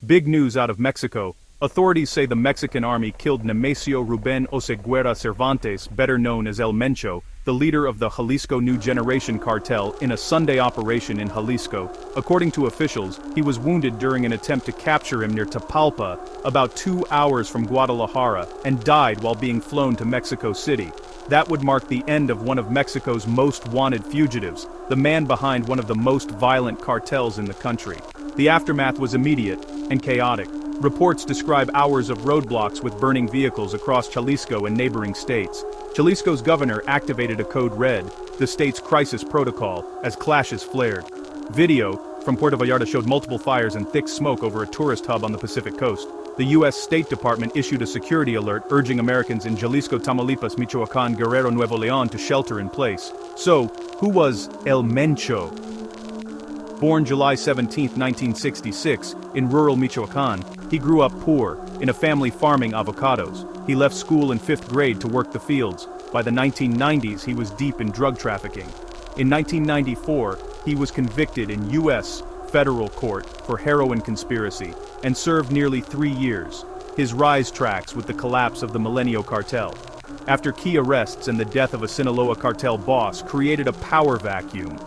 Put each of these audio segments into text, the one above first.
Big news out of Mexico. Authorities say the Mexican army killed Nemesio Ruben Oseguera Cervantes, better known as El Mencho, the leader of the Jalisco New Generation cartel, in a Sunday operation in Jalisco. According to officials, he was wounded during an attempt to capture him near Tapalpa, about 2 hours from Guadalajara, and died while being flown to Mexico City. That would mark the end of one of Mexico's most wanted fugitives, the man behind one of the most violent cartels in the country. The aftermath was immediate and chaotic. Reports describe hours of roadblocks with burning vehicles across Jalisco and neighboring states. Jalisco's governor activated a Code Red, the state's crisis protocol, as clashes flared. Video from Puerto Vallarta showed multiple fires and thick smoke over a tourist hub on the Pacific coast. The U.S. State Department issued a security alert urging Americans in Jalisco, Tamaulipas, Michoacán, Guerrero, Nuevo León to shelter in place. So, who was El Mencho? Born July 17, 1966, in rural Michoacán, he grew up poor, in a family farming avocados. He left school in 5th grade to work the fields. By the 1990s, he was deep in drug trafficking. In 1994, he was convicted in U.S. federal court for heroin conspiracy, and served nearly 3 years. His rise tracks with the collapse of the Milenio cartel. After key arrests and the death of a Sinaloa cartel boss created a power vacuum,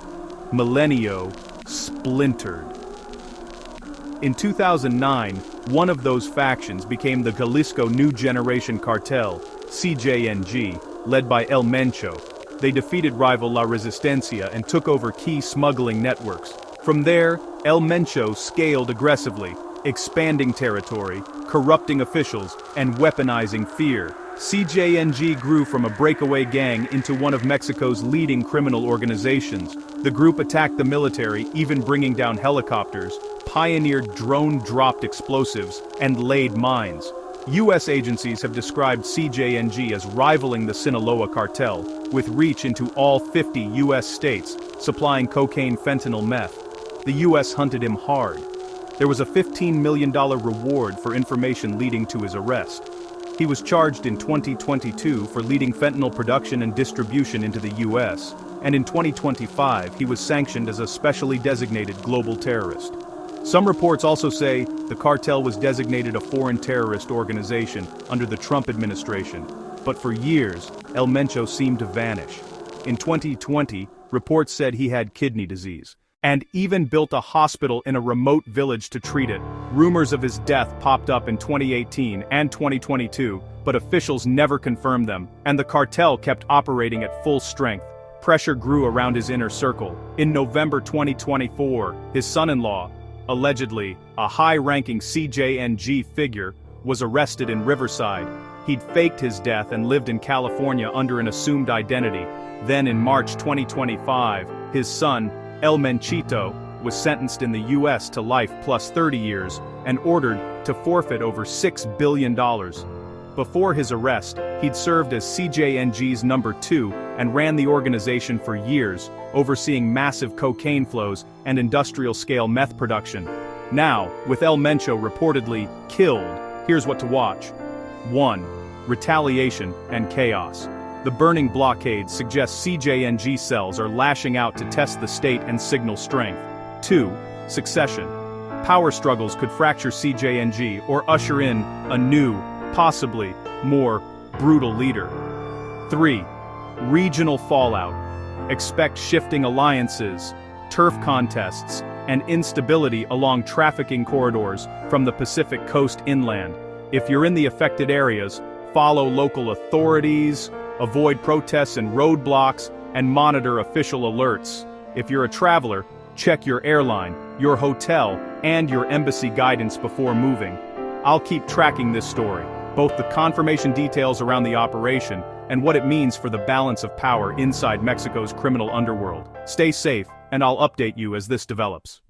Milenio splintered. In 2009, one of those factions became the Jalisco New Generation Cartel, CJNG, led by El Mencho. They defeated rival La Resistencia and took over key smuggling networks. From there, El Mencho scaled aggressively, expanding territory, corrupting officials, and weaponizing fear. CJNG grew from a breakaway gang into one of Mexico's leading criminal organizations. The group attacked the military, even bringing down helicopters, pioneered drone-dropped explosives, and laid mines. U.S. agencies have described CJNG as rivaling the Sinaloa cartel, with reach into all 50 U.S. states, supplying cocaine, fentanyl, meth. The U.S. hunted him hard. There was a $15 million reward for information leading to his arrest. He was charged in 2022 for leading fentanyl production and distribution into the U.S., and in 2025 he was sanctioned as a specially designated global terrorist. Some reports also say the cartel was designated a foreign terrorist organization under the Trump administration, but for years, El Mencho seemed to vanish. In 2020, reports said he had kidney disease, and even built a hospital in a remote village to treat it. Rumors of his death popped up in 2018 and 2022, but officials never confirmed them, and the cartel kept operating at full strength. Pressure grew around his inner circle. In November 2024, his son-in-law, allegedly a high-ranking CJNG figure, was arrested in Riverside. He'd faked his death and lived in California under an assumed identity. Then in March 2025, his son, El Menchito, was sentenced in the U.S. to life plus 30 years and ordered to forfeit over $6 billion. Before his arrest, he'd served as CJNG's number 2 and ran the organization for years, overseeing massive cocaine flows and industrial-scale meth production. Now, with El Mencho reportedly killed, here's what to watch. 1. Retaliation and chaos. The burning blockade suggests CJNG cells are lashing out to test the state and signal strength. 2. Succession. Power struggles could fracture CJNG or usher in a new, possibly more brutal leader. 3. Regional fallout. Expect shifting alliances, turf contests, and instability along trafficking corridors from the Pacific coast inland. If you're in the affected areas, follow local authorities, avoid protests and roadblocks, and monitor official alerts. If you're a traveler, check your airline, your hotel, and your embassy guidance before moving. I'll keep tracking this story, both the confirmation details around the operation and what it means for the balance of power inside Mexico's criminal underworld. Stay safe, and I'll update you as this develops.